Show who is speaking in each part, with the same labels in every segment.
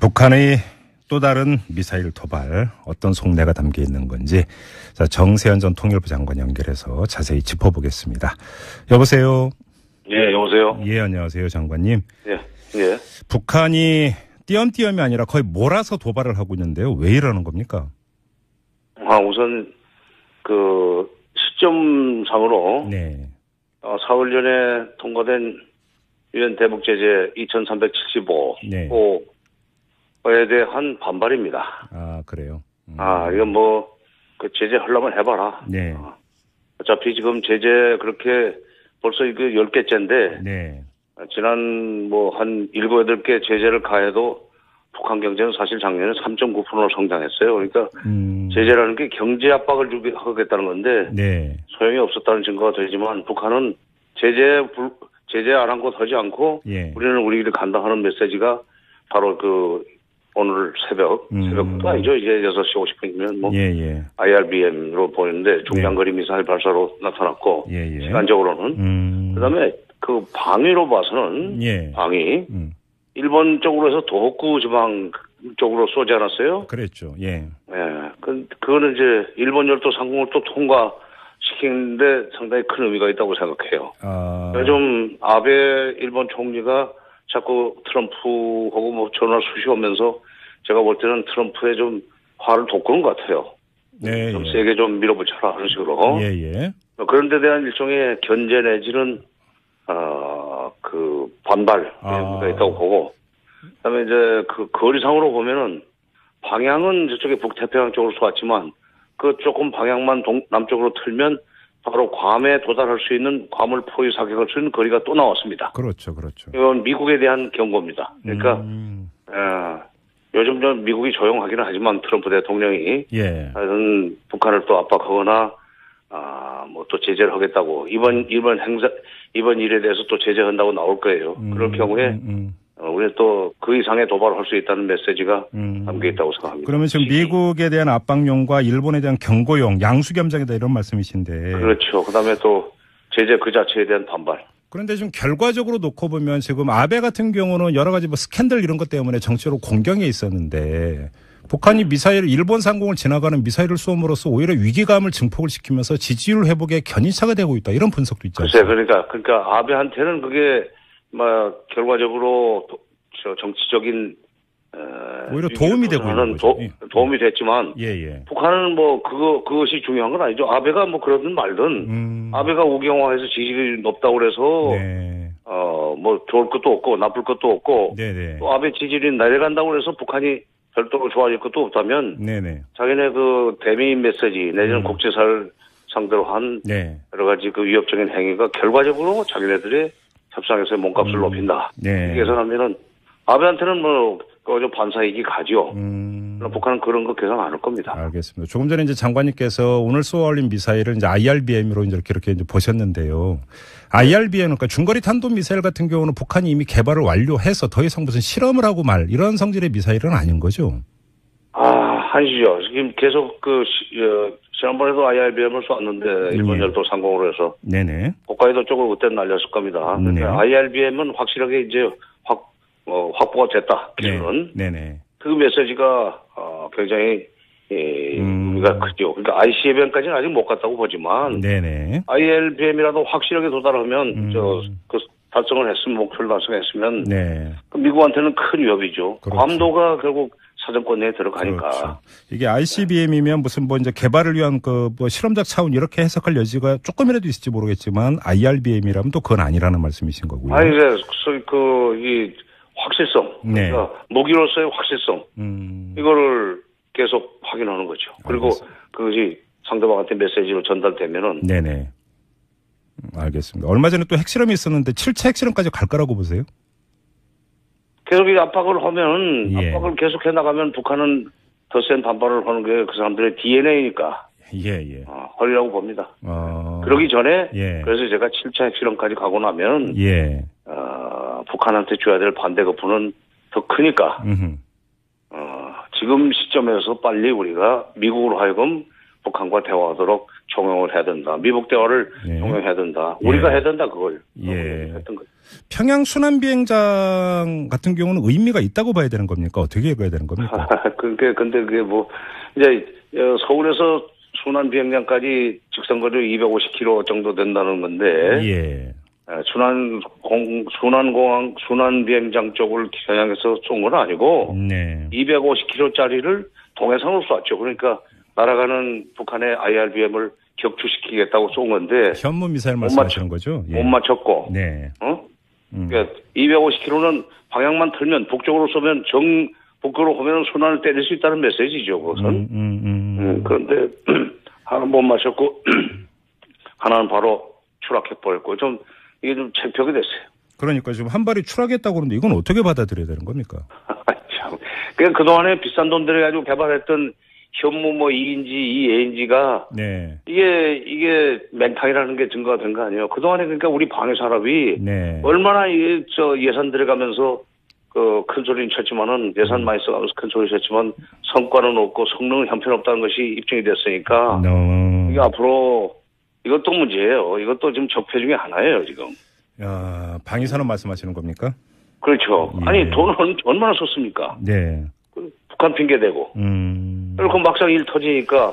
Speaker 1: 북한의 또 다른 미사일 도발 어떤 속내가 담겨 있는 건지 자, 정세현 전 통일부 장관 연결해서 자세히 짚어보겠습니다. 여보세요.
Speaker 2: 예, 여보세요.
Speaker 1: 예, 안녕하세요, 장관님.
Speaker 2: 예, 예.
Speaker 1: 북한이 띄엄띄엄이 아니라 거의 몰아서 도발을 하고 있는데요. 왜 이러는 겁니까?
Speaker 2: 우선 그 시점상으로
Speaker 1: 네.
Speaker 2: 사흘 전에 통과된 유엔 대북 제재 2375
Speaker 1: 네.
Speaker 2: 에 대한 반발입니다.
Speaker 1: 아, 그래요.
Speaker 2: 이건 뭐 그 제재 하려면 해봐라.
Speaker 1: 네.
Speaker 2: 어차피 지금 제재 그렇게 벌써 이거 10개째인데
Speaker 1: 네.
Speaker 2: 지난 뭐 한 7, 8개 제재를 가해도 북한 경제는 사실 작년에 3.9%로 성장했어요. 그러니까 제재라는 게 경제 압박을 하겠다는 건데
Speaker 1: 네.
Speaker 2: 소용이 없었다는 증거가 되지만 북한은 제재 아랑곳하지 않고
Speaker 1: 예.
Speaker 2: 우리는 우리끼리 간다 하는 메시지가 바로 그 오늘 새벽도 아니죠. 이제 6시 50분이면 뭐
Speaker 1: 예.
Speaker 2: IRBM으로 보이는데 중장거리 미사일 발사로 나타났고
Speaker 1: 예.
Speaker 2: 시간적으로는 그다음에 그 방위로 봐서는
Speaker 1: 예.
Speaker 2: 방위 일본 쪽으로 해서 도호쿠 지방 쪽으로 쏘지 않았어요?
Speaker 1: 그랬죠. 예.
Speaker 2: 예. 그거는 이제 일본 열도 상공을 또 통과시키는데 상당히 큰 의미가 있다고 생각해요. 요즘 아베 일본 총리가 자꾸 트럼프하고 뭐 전화 수시하면서 제가 볼 때는 트럼프에 좀 화를 돋구는 것 같아요.
Speaker 1: 네.
Speaker 2: 좀 세게 좀 밀어붙여라 하는 식으로.
Speaker 1: 예.
Speaker 2: 그런 데 대한 일종의 견제 내지는 그 반발 의미가 있다고 보고, 그다음에 이제 그 거리상으로 보면은 방향은 저쪽에 북태평양 쪽으로 쏘았지만 그 조금 방향만 남쪽으로 틀면 바로 괌에 도달할 수 있는 괌을 포위 사격할 수 있는 거리가 또 나왔습니다.
Speaker 1: 그렇죠.
Speaker 2: 이건 미국에 대한 경고입니다. 그러니까 요즘 좀 미국이 조용하기는 하지만 트럼프 대통령이 하여튼 북한을 또 압박하거나 뭐 또 제재를 하겠다고 이번 일에 대해서 또 제재한다고 나올 거예요. 그럴 경우에 우리 또 그 이상의 도발을 할 수 있다는 메시지가 담겨 있다고 생각합니다.
Speaker 1: 그러면 지금 미국에 대한 압박용과 일본에 대한 경고용 양수겸장이다 이런 말씀이신데.
Speaker 2: 그렇죠. 그다음에 또 제재 그 자체에 대한 반발.
Speaker 1: 그런데 좀 결과적으로 놓고 보면 지금 아베 같은 경우는 여러 가지 뭐 스캔들 이런 것 때문에 정치적으로 공경에 있었는데 북한이 미사일 일본 상공을 지나가는 미사일을 쏘음으로써 오히려 위기감을 증폭을 시키면서 지지율 회복에 견인차가 되고 있다 이런 분석도 있죠.
Speaker 2: 글쎄, 그러니까 아베한테는 그게 막 결과적으로 정치적인
Speaker 1: 오히려 도움이 되고 있는 거죠.
Speaker 2: 도움이 됐지만 북한은 뭐 그것이 중요한 건 아니죠. 아베가 뭐 그러든 말든 아베가 우경화해서 지지율이 높다고 그래서 뭐 좋을 것도 없고 나쁠 것도 없고 또 아베 지지율이 내려간다고 그래서 북한이 별도로 좋아질 것도 없다면 자기네 그 대미 메시지 내지는 국제사를 상대로 한 여러 가지 그 위협적인 행위가 결과적으로 자기네들의 협상에서의 몸값을 높인다. 이렇게 계산하면은 아베한테는 뭐 반사이익이 가죠. 북한은 그런 거 계산 안 할 겁니다.
Speaker 1: 알겠습니다. 조금 전에 이제 장관님께서 오늘 쏘아올린 미사일을 이제 IRBM으로 이렇게 이제 보셨는데요. IRBM 그러니까 중거리 탄도 미사일 같은 경우는 북한이 이미 개발을 완료해서 더 이상 무슨 실험을 하고 말 이런 성질의 미사일은 아닌 거죠.
Speaker 2: 아니죠. 지금 계속 지난번에도 IRBM을 쏘았는데 일본 열도 상공으로 해서 홋카이도 쪽으로 그때 날렸을 겁니다. 그러니까 IRBM은 확실하게 이제 확보가 됐다. 기술은. 그 메시지가 굉장히 의미가 크죠. 그러니까 ICBM까지는 아직 못 갔다고 보지만 IRBM이라도 확실하게 도달하면 그 달성을 했으면 목표를 달성했으면 그 미국한테는 큰 위협이죠. 괌도가 결국 사정권 내에 들어가니까.
Speaker 1: 그렇죠. 이게 ICBM이면 무슨 뭐 이제 개발을 위한 그 뭐 실험적 차원 이렇게 해석할 여지가 조금이라도 있을지 모르겠지만 IRBM이라면 또 그건 아니라는 말씀이신 거고요.
Speaker 2: 이 확실성. 그러니까 무기로서의 확실성. 이거를 계속 확인하는 거죠. 그리고 그것이 상대방한테 메시지로 전달되면은.
Speaker 1: 알겠습니다. 얼마 전에 또 핵실험이 있었는데 7차 핵실험까지 갈 거라고 보세요?
Speaker 2: 계속 이 압박을 하면 압박을 계속해 나가면 북한은 더 센 반발을 하는 게 그 사람들의 DNA니까. 헐리라고 봅니다. 그러기 전에 그래서 제가 7차 핵실험까지 가고 나면 북한한테 줘야 될 반대 거부는 더 크니까 지금 시점에서 빨리 우리가 미국으로 하여금 북한과 대화하도록 종용을 해야 된다. 미북 대화를 종용해야 된다. 우리가 해야 된다 그걸. 했던 거죠.
Speaker 1: 평양 순환 비행장 같은 경우는 의미가 있다고 봐야 되는 겁니까? 어떻게 해야 되는 겁니까?
Speaker 2: 근데 그게 뭐 이제 서울에서 순환 비행장까지 직선거리 250km 정도 된다는 건데. 순환 비행장 쪽을 겨냥해서 쏜 건 아니고 250km짜리를 동해상으로 쐈죠. 그러니까 날아가는 북한의 IRBM을 격추시키겠다고 쏜 건데
Speaker 1: 현무 미사일 말씀하시는 거죠?
Speaker 2: 못 맞췄고. 그러니까 250km는 방향만 틀면 북쪽으로 쏘면 북쪽으로 오면 순환을 때릴 수 있다는 메시지죠. 그것은. 그런데 하나는 못 맞췄고 하나는 바로 추락해버렸고 이게 좀 창피하게 됐어요.
Speaker 1: 그러니까 지금 한 발이 추락했다고 그러는데 이건 어떻게 받아들여야 되는 겁니까?
Speaker 2: 참. 그동안에 비싼 돈 들여가지고 개발했던 현무 2인지 2ANG가 이게 맹탕이라는 게 증거가 된 거 아니에요. 그동안에 그러니까 우리 방위 산업이 얼마나 예산 들어가면서 큰 소리는 쳤지만은 예산 많이 써가면서 큰 소리 쳤지만 성과는 없고 성능은 형편없다는 것이 입증이 됐으니까 이게 앞으로 이것도 문제예요. 이것도 지금 적폐 중에 하나예요, 지금.
Speaker 1: 방위산업 말씀하시는 겁니까?
Speaker 2: 그렇죠. 아니, 돈을 얼마나 썼습니까? 북한 핑계대고. 그리고 막상 일 터지니까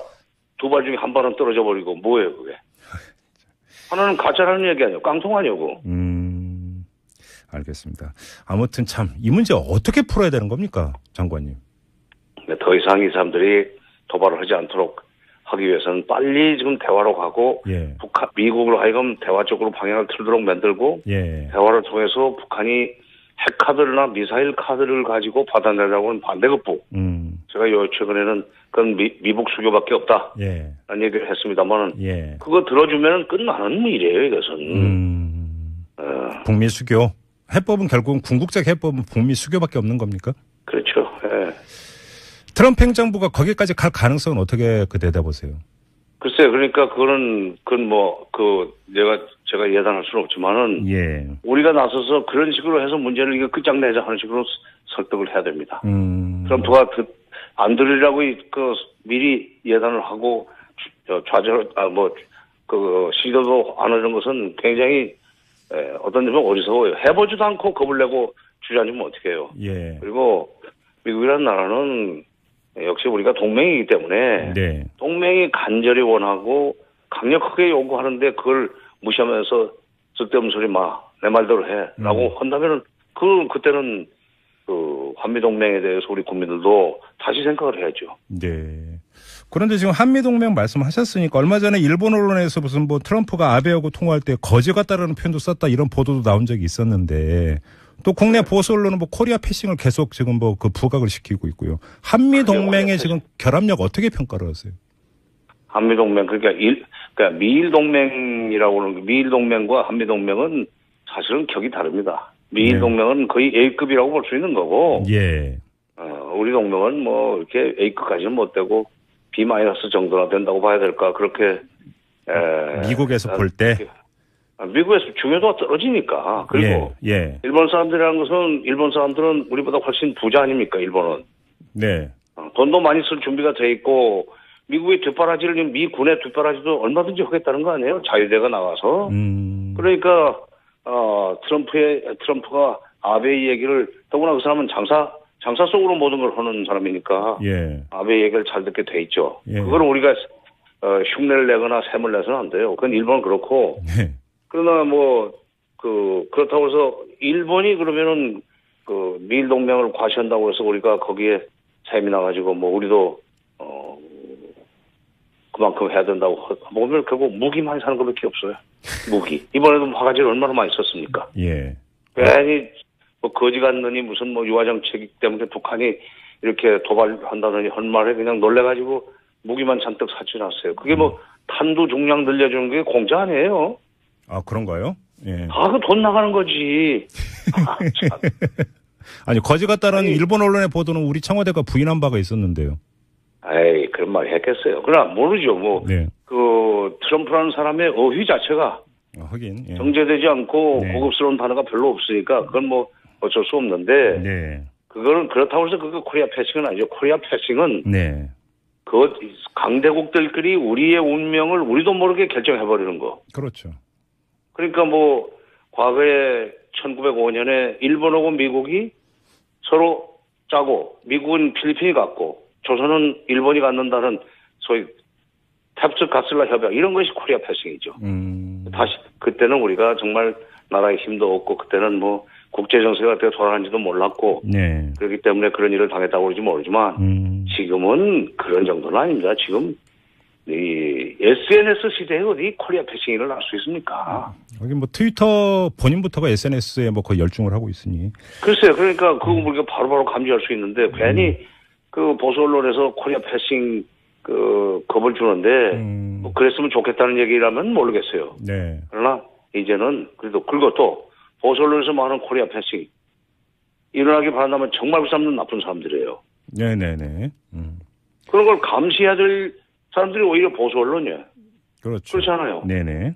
Speaker 2: 두 발 중에 한 발은 떨어져 버리고 뭐예요, 그게? 하나는 가짜라는 얘기 아니에요. 깡통 아니고.
Speaker 1: 알겠습니다. 아무튼 참, 이 문제 어떻게 풀어야 되는 겁니까, 장관님?
Speaker 2: 더 이상 이 사람들이 도발을 하지 않도록 하기 위해서는 빨리 지금 대화로 가고 미국으로 하여금 대화 쪽으로 방향을 틀도록 만들고 대화를 통해서 북한이 핵카드나 미사일 카드를 가지고 받아내려고 하는 반대급부 제가 최근에는 그건 미북 수교밖에 없다 라는 얘기를 했습니다만 그거 들어주면 끝나는 일이에요. 이것은
Speaker 1: 북미 수교 해법은 결국은 궁극적 해법은 북미 수교밖에 없는 겁니까?
Speaker 2: 그렇죠.
Speaker 1: 트럼프 행정부가 거기까지 갈 가능성은 어떻게 대답하세요?
Speaker 2: 글쎄요. 그러니까 그건 제가 예단할 수는 없지만은 우리가 나서서 그런 식으로 해서 문제를 이거 끝장내자 하는 식으로 설득을 해야 됩니다. 트럼프가 안 들으려고 미리 예단을 하고 시도도 안 하는 것은 굉장히 어떤 점은 어리석어요. 해보지도 않고 겁을 내고 주저앉으면 어떻게 해요? 그리고 미국이라는 나라는 역시 우리가 동맹이기 때문에 동맹이 간절히 원하고 강력하게 요구하는데 그걸 무시하면서 쓸데없는 소리 내 말대로 해라고 한다면은 그때는 한미동맹에 대해서 우리 국민들도 다시 생각을 해야죠.
Speaker 1: 그런데 지금 한미동맹 말씀하셨으니까 얼마 전에 일본 언론에서 무슨 트럼프가 아베하고 통화할 때 거지 같다라는 표현도 썼다 이런 보도도 나온 적이 있었는데 또 국내 보수 언론은 코리아 패싱을 계속 지금 부각을 시키고 있고요. 한미 동맹의 지금 결합력 어떻게 평가를 하세요?
Speaker 2: 한미 동맹 그러니까 미일 동맹이라고 하는 미일 동맹과 한미 동맹은 사실은 격이 다릅니다. 미일 동맹은 거의 A급이라고 볼 수 있는 거고, 우리 동맹은 이렇게 A급까지는 못 되고 B- 정도나 된다고 봐야 될까 그렇게
Speaker 1: 미국에서 볼 때.
Speaker 2: 미국에서 중요도가 떨어지니까. 그리고 일본 사람들은 우리보다 훨씬 부자 아닙니까, 일본은. 돈도 많이 쓸 준비가 돼 있고 미국의 뒷바라지를 미 군의 뒷바라지도 얼마든지 하겠다는 거 아니에요? 자유대가 나와서. 그러니까 트럼프가 아베의 얘기를 더구나 그 사람은 장사 속으로 모든 걸 하는 사람이니까 아베의 얘기를 잘 듣게 돼 있죠. 그거는 우리가 흉내를 내거나 샘을 내서는 안 돼요. 그건 일본은 그렇고. 그러나 그렇다고 해서 일본이 그러면은 미일 동맹을 과시한다고 해서 우리가 거기에 샘이 나가지고 우리도 그만큼 해야 된다고 보면 결국 무기 많이 사는 것밖에 없어요. 무기. 이번에도 화가지를 얼마나 많이 썼습니까? 괜히 거지 같느니 무슨 유화정책 때문에 북한이 이렇게 도발한다느니 한 말에 그냥 놀래가지고 무기만 잔뜩 사치놨어요. 그게 탄두 중량 늘려주는 게 공짜 아니에요.
Speaker 1: 그런가요?
Speaker 2: 그 돈 나가는 거지.
Speaker 1: 아니, 거지 같다라는 일본 언론의 보도는 우리 청와대가 부인한 바가 있었는데요.
Speaker 2: 그런 말 했겠어요. 그러나 모르죠. 트럼프라는 사람의 어휘 자체가
Speaker 1: 하긴
Speaker 2: 정제되지 않고 고급스러운 단어가 별로 없으니까 그건 어쩔 수 없는데 그거는 그렇다고 해서 그거 코리아 패싱은 아니죠. 코리아 패싱은 그 강대국들끼리 우리의 운명을 우리도 모르게 결정해버리는 거.
Speaker 1: 그렇죠.
Speaker 2: 그러니까 뭐 과거에 1905년에 일본하고 미국이 서로 짜고 미국은 필리핀이 갖고 조선은 일본이 갖는다는 소위 탑스 가슬라 협약 이런 것이 코리아 패싱이죠. 다시 그때는 우리가 정말 나라의 힘도 없고 그때는 뭐 국제 정세가 어떻게 돌아가는지도 몰랐고
Speaker 1: 네.
Speaker 2: 그렇기 때문에 그런 일을 당했다고 그러지 모르지만 지금은 그런 정도는 아닙니다. 지금 이 SNS 시대에 어디 코리아 패싱이 일어날 수 있습니까?
Speaker 1: 여기 뭐 트위터 본인부터가 SNS에 뭐 거의 열중을 하고 있으니.
Speaker 2: 글쎄요. 그러니까 그거 우리가 바로바로 감지할 수 있는데 괜히 그 보수 언론에서 코리아 패싱 그 겁을 주는데 뭐 그랬으면 좋겠다는 얘기라면 모르겠어요.
Speaker 1: 네.
Speaker 2: 그러나 이제는 그래도 그것도 보수 언론에서 말하는 코리아 패싱 일어나기 바란다면 정말 그 사람들은 나쁜 사람들이에요.
Speaker 1: 네네네.
Speaker 2: 그런 걸 감시해야 될 사람들이 오히려 보수 언론이에요.
Speaker 1: 그렇죠.
Speaker 2: 그렇잖아요.
Speaker 1: 네네.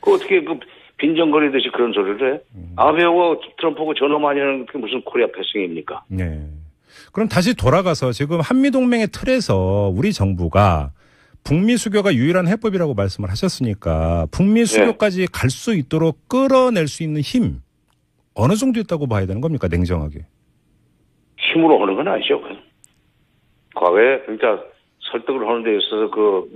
Speaker 2: 그 어떻게 그 빈정거리듯이 그런 소리를 해? 아베하고 트럼프하고 전화 많이 하는 게 무슨 코리아 패싱입니까?
Speaker 1: 네. 그럼 다시 돌아가서 지금 한미동맹의 틀에서 우리 정부가 북미 수교가 유일한 해법이라고 말씀을 하셨으니까 북미 수교까지 갈 수 있도록 끌어낼 수 있는 힘 어느 정도 있다고 봐야 되는 겁니까? 냉정하게.
Speaker 2: 힘으로 하는 건 아니죠. 과거에 그러니까 설득을 하는 데 있어서 그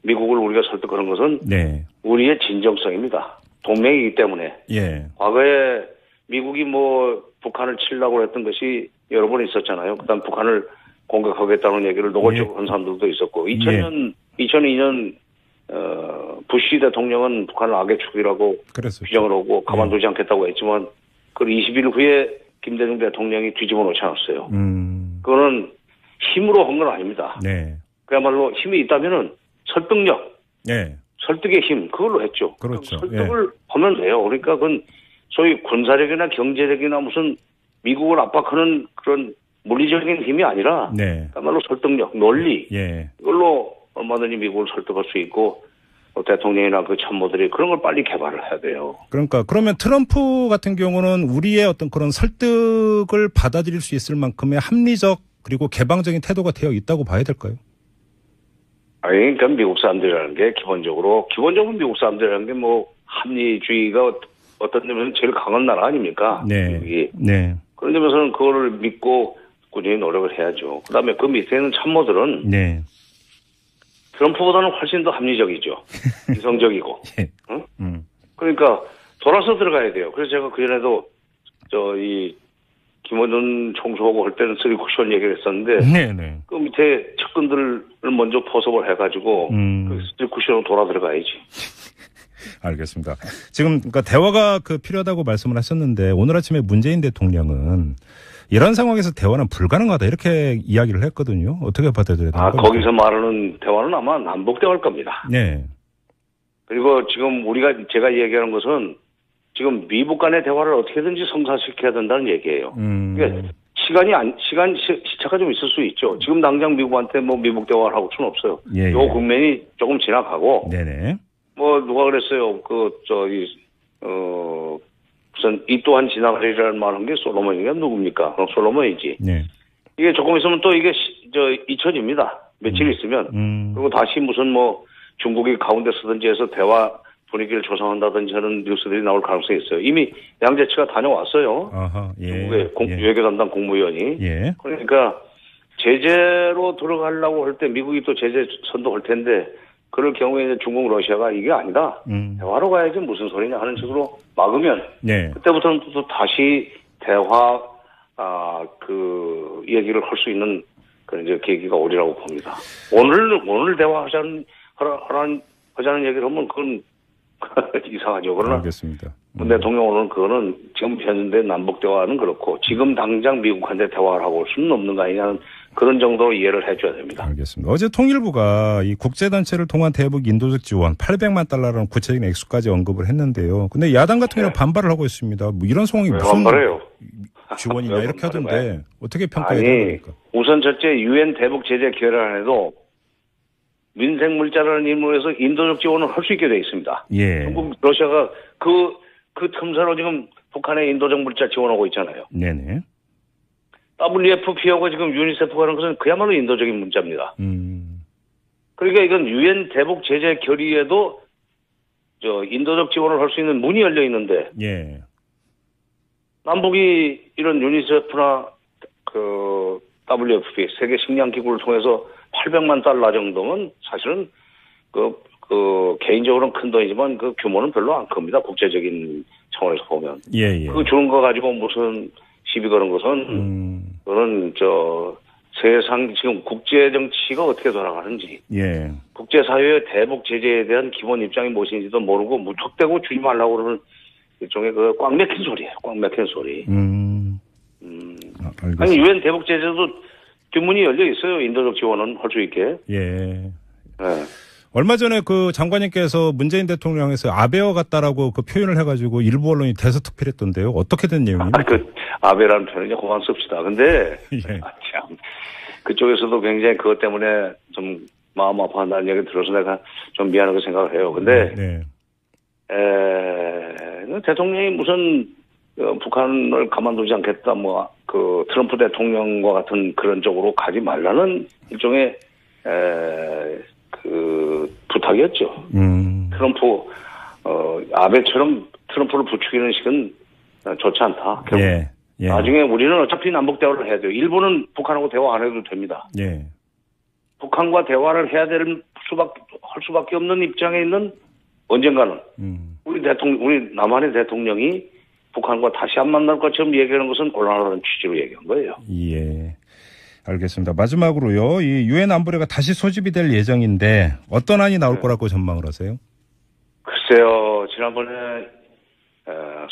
Speaker 2: 미국을 우리가 설득하는 것은
Speaker 1: 네.
Speaker 2: 우리의 진정성입니다. 동맹이기 때문에.
Speaker 1: 예.
Speaker 2: 과거에 미국이 뭐 북한을 치려고 했던 것이 여러 번 있었잖아요. 그다음 북한을 공격하겠다는 얘기를 노골적으로 한 사람들도 있었고 2002년 부시 대통령은 북한을 악의 축이라고 규정을 하고 가만두지 않겠다고 했지만 그 20일 후에 김대중 대통령이 뒤집어 놓지 않았어요. 그거는 힘으로 한 건 아닙니다.
Speaker 1: 네.
Speaker 2: 그야말로 힘이 있다면은 설득력, 설득의 힘 그걸로 했죠.
Speaker 1: 그렇죠.
Speaker 2: 설득을 하면 돼요. 그러니까 그건 소위 군사력이나 경제력이나 무슨 미국을 압박하는 그런 물리적인 힘이 아니라 그야말로 설득력, 논리 이걸로 얼마든지 미국을 설득할 수 있고 대통령이나 그 참모들이 그런 걸 빨리 개발을 해야 돼요.
Speaker 1: 그러니까 그러면 트럼프 같은 경우는 우리의 어떤 그런 설득을 받아들일 수 있을 만큼의 합리적 그리고 개방적인 태도가 되어 있다고 봐야 될까요?
Speaker 2: 아니, 그러니까 미국 사람들이라는 게 기본적으로 미국 사람들이라는 게 뭐 합리주의가 어떤 점에서는 제일 강한 나라 아닙니까?
Speaker 1: 네.
Speaker 2: 그런 점에서는 그거를 믿고 꾸준히 노력을 해야죠. 그다음에 그 밑에 있는 참모들은 트럼프보다는 훨씬 더 합리적이죠. 이성적이고. 응? 그러니까 돌아서 들어가야 돼요. 그래서 제가 그전에도 김원준 총수하고 할 때는 3쿠션 얘기를 했었는데 그 밑에 측근들을 먼저 포섭을 해가지고 그 3쿠션으로 돌아 들어가야지.
Speaker 1: 알겠습니다. 지금 그러니까 대화가 필요하다고 말씀을 하셨는데 오늘 아침에 문재인 대통령은 이런 상황에서 대화는 불가능하다 이렇게 이야기를 했거든요. 어떻게 받아들여야 되나요?
Speaker 2: 거기서 말하는 대화는 아마 남북 대화일 겁니다.
Speaker 1: 네.
Speaker 2: 그리고 지금 제가 얘기하는 것은 지금 미국 간의 대화를 어떻게든지 성사시켜야 된다는 얘기예요. 그러니까 시차가 좀 있을 수 있죠. 지금 당장 미국한테 뭐 미국 대화를 하고 수는 없어요. 요 국면이 조금 지나가고. 뭐 누가 그랬어요. 무슨 이 또한 지나가리라는 말한 게 솔로몬이가 누굽니까? 그럼 솔로몬이지. 이게 조금 있으면 또 이게 잊혀집니다. 며칠 있으면. 그리고 다시 무슨 뭐 중국이 가운데 서든지 해서 대화 분위기를 조성한다든지 하는 뉴스들이 나올 가능성이 있어요. 이미 양재치가 다녀왔어요. 중국의 외교 담당 국무위원이. 그러니까 제재로 들어가려고 할 때 미국이 또 제재 선도할 텐데 그럴 경우에 이제 중국, 러시아가 이게 아니다. 대화로 가야지 무슨 소리냐 하는 식으로 막으면 그때부터는 또 다시 대화 그 얘기를 할 수 있는 그런 이제 계기가 오리라고 봅니다. 오늘 대화하자는 얘기를 하면 그건 이상하죠. 그러나
Speaker 1: 알겠습니다.
Speaker 2: 문 대통령은 그거는 지금 현재 남북 대화는 그렇고 지금 당장 미국한테 대화를 하고 올 수는 없는 거 아니냐는 그런 정도로 이해를 해줘야 됩니다.
Speaker 1: 알겠습니다. 어제 통일부가 이 국제단체를 통한 대북 인도적 지원 800만 달러라는 구체적인 액수까지 언급을 했는데요. 근데 야당 같은 경우는 반발을 하고 있습니다. 뭐 이런 상황이 무슨 반발해요? 지원이냐 이렇게 하던데 어떻게 평가해야 됩니까?
Speaker 2: 우선 첫째 유엔 대북 제재 결의안에도 민생 물자라는 의무에서 인도적 지원을 할 수 있게 되어 있습니다. 중국, 러시아가 그 틈새로 지금 북한에 인도적 물자 지원하고 있잖아요. WFP하고 지금 유니세프가 하는 것은 그야말로 인도적인 문제입니다. 그러니까 이건 유엔 대북 제재 결의에도 인도적 지원을 할 수 있는 문이 열려 있는데,
Speaker 1: 예.
Speaker 2: 남북이 이런 유니세프나 그 WFP 세계 식량 기구를 통해서 800만 달러 정도면 사실은 개인적으로는 큰 돈이지만 그 규모는 별로 안 큽니다. 국제적인 차원에서 보면.
Speaker 1: 예.
Speaker 2: 그 주는 거 가지고 무슨 시비 거는 것은 그거는 세상 지금 국제 정치가 어떻게 돌아가는지,
Speaker 1: 예. 국제사회의
Speaker 2: 대북 제재에 대한 기본 입장이 무엇인지도 모르고 무턱대고 주지 말라고 그러는 일종의 꽉 막힌 소리예요. 꽉 막힌 소리. 아니 유엔 대북 제재도 뒷문이 열려 있어요. 인도적 지원은 할 수 있게.
Speaker 1: 예.
Speaker 2: 네.
Speaker 1: 얼마 전에 그 장관님께서 문재인 대통령에서 아베와 같다라고 그 표현을 해가지고 일부 언론이 대서특필했던데요. 어떻게 된 내용입니까?
Speaker 2: 아베라는 표현은 이제 그만 씁시다. 근데
Speaker 1: 예.
Speaker 2: 참 그쪽에서도 굉장히 그것 때문에 좀 마음 아파한다는 얘기 들어서 내가 좀 미안하게 생각을 해요. 근데
Speaker 1: 네.
Speaker 2: 대통령이 무슨 북한을 가만두지 않겠다, 트럼프 대통령과 같은 그런 쪽으로 가지 말라는 일종의 부탁이었죠. 트럼프 아베처럼 트럼프를 부추기는 식은 좋지 않다.
Speaker 1: 예. 예.
Speaker 2: 나중에 우리는 어차피 남북 대화를 해야 돼요. 일본은 북한하고 대화 안 해도 됩니다.
Speaker 1: 예.
Speaker 2: 북한과 대화를 해야 할 수밖에 없는 입장에 있는 언젠가는 우리 남한의 대통령이 북한과 다시 안 만날 것처럼 얘기하는 것은 곤란하다는 취지로 얘기한 거예요.
Speaker 1: 예. 알겠습니다. 마지막으로요. 이 유엔 안보리가 다시 소집이 될 예정인데 어떤 안이 나올 거라고 전망을 하세요?
Speaker 2: 글쎄요. 지난번에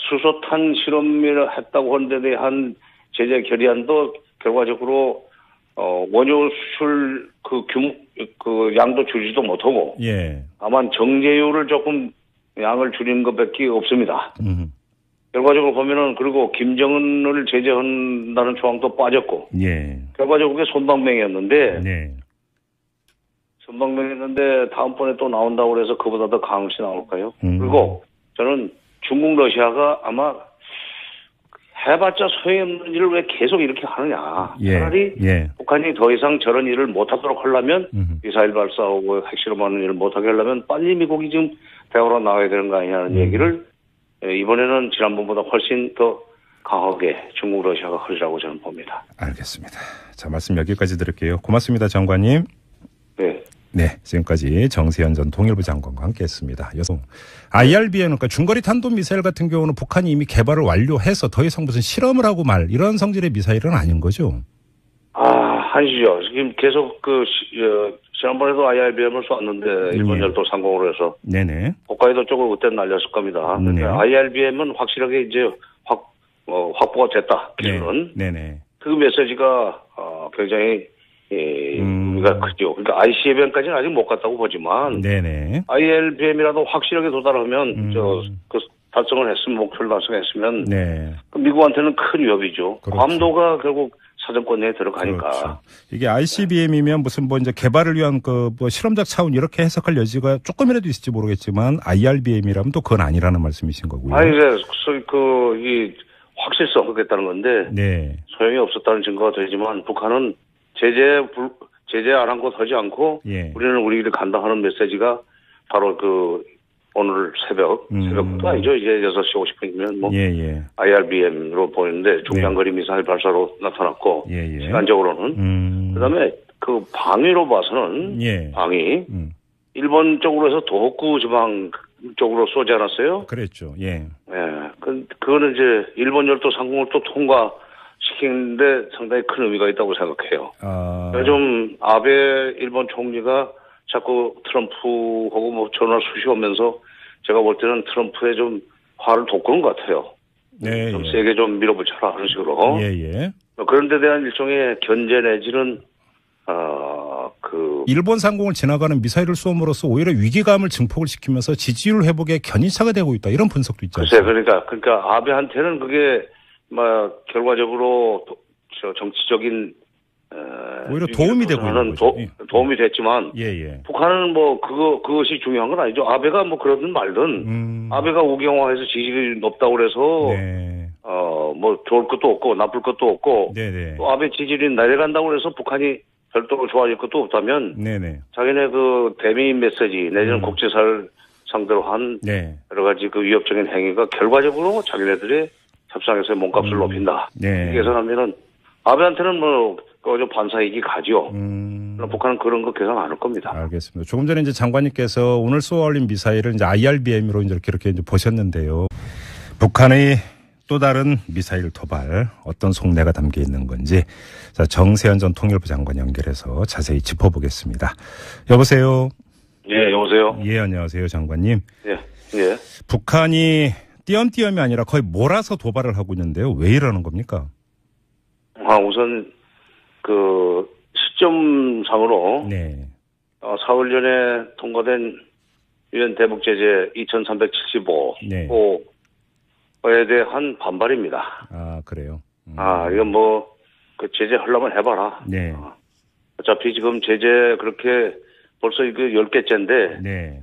Speaker 2: 수소탄 실험을 했다고 하는 데 대한 제재 결의안도 결과적으로 원유 수출 그 양도 줄이지도 못하고
Speaker 1: 예.
Speaker 2: 다만 정제율을 조금 양을 줄이는 것밖에 없습니다. 결과적으로 보면은 그리고 김정은을 제재한다는 조항도 빠졌고,
Speaker 1: 예.
Speaker 2: 결과적으로 그게 솜방맹이었는데,
Speaker 1: 네.
Speaker 2: 솜방맹이었는데 다음번에 또 나온다고 그래서 그보다 더 강한 것이 나올까요? 그리고 저는 중국 러시아가 아마 해봤자 소용없는 일을 왜 계속 이렇게 하느냐.
Speaker 1: 예.
Speaker 2: 차라리
Speaker 1: 예.
Speaker 2: 북한이 더 이상 저런 일을 못하도록 하려면 미사일 발사하고 핵실험하는 일을 못하게 하려면 빨리 미국이 지금 대화로 나와야 되는 거 아니냐는 얘기를 이번에는 지난번보다 훨씬 더 강하게 중국 러시아가 하리라고 저는 봅니다.
Speaker 1: 알겠습니다. 자, 말씀 여기까지 드릴게요. 고맙습니다, 장관님.
Speaker 2: 네.
Speaker 1: 네, 지금까지 정세현 전 통일부 장관과 함께했습니다. IRBM, 그러니까 중거리 탄도미사일 같은 경우는 북한이 이미 개발을 완료해서 더 이상 무슨 실험을 하고 말 이런 성질의 미사일은 아닌 거죠?
Speaker 2: 아니죠. 지금 계속 지난번에도 IRBM을 쐈는데 일본 열도 상공으로 해서
Speaker 1: 네네.
Speaker 2: 홋카이도 쪽으로 그때 날렸을 겁니다.
Speaker 1: 네.
Speaker 2: IRBM은 확실하게 이제 확보가 됐다. 기술은.
Speaker 1: 네네.
Speaker 2: 그 메시지가 굉장히 의미가 크죠. 그러니까 ICBM까지는 아직 못 갔다고 보지만
Speaker 1: 네네.
Speaker 2: IRBM이라도 확실하게 도달하면 그 달성을 했으면 목표를 달성했으면
Speaker 1: 네.
Speaker 2: 미국한테는 큰 위협이죠.
Speaker 1: 그렇죠.
Speaker 2: 괌도가 결국 사정권 내에 들어가니까.
Speaker 1: 그렇죠. 이게 ICBM이면 무슨 이제 개발을 위한 실험적 차원 이렇게 해석할 여지가 조금이라도 있을지 모르겠지만 IRBM이라면 또 그건 아니라는 말씀이신 거고요.
Speaker 2: 이 확실성 하겠다는 건데. 네. 소용이 없었다는 증거가 되지만 북한은 제재 아랑곳하지 않고. 예. 우리는 우리끼리 간다 하는 메시지가 바로 오늘 새벽도 아니죠. 이제 6시 50분이면
Speaker 1: 예.
Speaker 2: IRBM으로 보이는데 중장거리 미사일 발사로 나타났고 시간적으로는 그다음에 그 방위로 봐서는 방위 일본 쪽으로 해서 도호쿠 지방 쪽으로 쏘지 않았어요?
Speaker 1: 그랬죠. 예.
Speaker 2: 그거는 이제 일본 열도 상공을 또 통과시키는데 상당히 큰 의미가 있다고 생각해요. 요즘 아베 일본 총리가 자꾸 트럼프하고 전화 수시하면서 제가 볼 때는 트럼프에 좀 화를 돋구는 것 같아요.
Speaker 1: 네.
Speaker 2: 좀 세게 좀 밀어붙여라 하는 식으로.
Speaker 1: 예.
Speaker 2: 그런 데 대한 일종의 견제 내지는
Speaker 1: 일본 상공을 지나가는 미사일을 쏘므로써 오히려 위기감을 증폭을 시키면서 지지율 회복에 견인차가 되고 있다. 이런 분석도 있죠.
Speaker 2: 글쎄, 그러니까 아베한테는 그게 결과적으로 정치적인
Speaker 1: 오히려 도움이 되고 있는 거죠.
Speaker 2: 도움이 됐지만 북한은 그것이 중요한 건 아니죠. 아베가 그러든 말든 아베가 우경화해서 지지율이 높다고 그래서 뭐 좋을 것도 없고 나쁠 것도 없고
Speaker 1: 네네.
Speaker 2: 또 아베 지지율이 내려간다고 해서 북한이 별도로 좋아질 것도 없다면
Speaker 1: 네네.
Speaker 2: 자기네 그 대미 메시지 내지는 국제사를 상대로 한
Speaker 1: 네.
Speaker 2: 여러 가지 그 위협적인 행위가 결과적으로 자기네들의 협상에서의 몸값을 높인다.
Speaker 1: 네.
Speaker 2: 계산하면은 아베한테는 뭐 좀 반사이익이 가죠. 북한은 그런 거 계산 안 할 겁니다.
Speaker 1: 알겠습니다. 조금 전에 이제 장관님께서 오늘 쏘아올린 미사일을 이제 IRBM으로 이렇게 이제 보셨는데요. 북한의 또 다른 미사일 도발 어떤 속내가 담겨 있는 건지 자, 정세현 전 통일부 장관 연결해서 자세히 짚어보겠습니다. 여보세요.
Speaker 2: 예, 여보세요.
Speaker 1: 예, 안녕하세요, 장관님.
Speaker 2: 예, 예.
Speaker 1: 북한이 띄엄띄엄이 아니라 거의 몰아서 도발을 하고 있는데요. 왜 이러는 겁니까?
Speaker 2: 우선 그 시점상으로
Speaker 1: 네.
Speaker 2: 4월 전에 통과된 유엔 대북 제재 2375
Speaker 1: 네.
Speaker 2: 에 대한 반발입니다.
Speaker 1: 아, 그래요.
Speaker 2: 이건 뭐 그 제재 하려면 해봐라.
Speaker 1: 네.
Speaker 2: 어차피 지금 제재 그렇게 벌써 이거 10개째인데
Speaker 1: 네.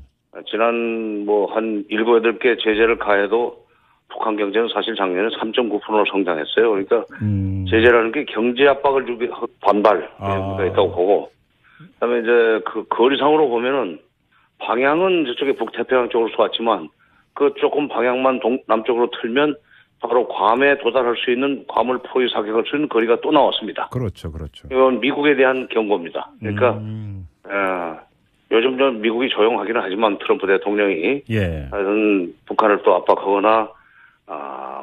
Speaker 2: 지난 뭐 한 7, 8개 제재를 가해도 북한 경제는 사실 작년에 3.9%로 성장했어요. 그러니까 제재라는 게 경제 압박을 주기 반발 의미가 있다고 보고 그다음에 이제 그 거리상으로 보면은 방향은 저쪽에 북태평양 쪽으로 쏘았지만 그 조금 방향만 남쪽으로 틀면 바로 괌에 도달할 수 있는 괌을 포위 사격할 수 있는 거리가 또 나왔습니다.
Speaker 1: 그렇죠, 그렇죠.
Speaker 2: 이건 미국에 대한 경고입니다. 그러니까 요즘 좀 미국이 조용하기는 하지만 트럼프 대통령이 하여튼 북한을 또 압박하거나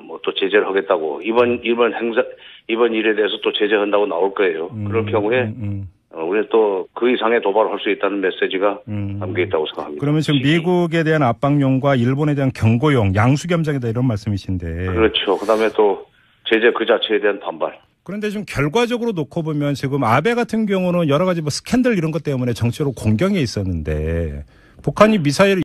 Speaker 2: 뭐 또 제재를 하겠다고 이번 일에 대해서 또 제재한다고 나올 거예요. 그럴 경우에 우리 또 그 이상의 도발을 할 수 있다는 메시지가 담겨 있다고 생각합니다.
Speaker 1: 그러면 지금 미국에 대한 압박용과 일본에 대한 경고용 양수겸장이다 이런 말씀이신데.
Speaker 2: 그렇죠. 그다음에 또 제재 그 자체에 대한 반발.
Speaker 1: 그런데 지금 결과적으로 놓고 보면 지금 아베 같은 경우는 여러 가지 뭐 스캔들 이런 것 때문에 정치적으로 공경에 있었는데 북한이 미사일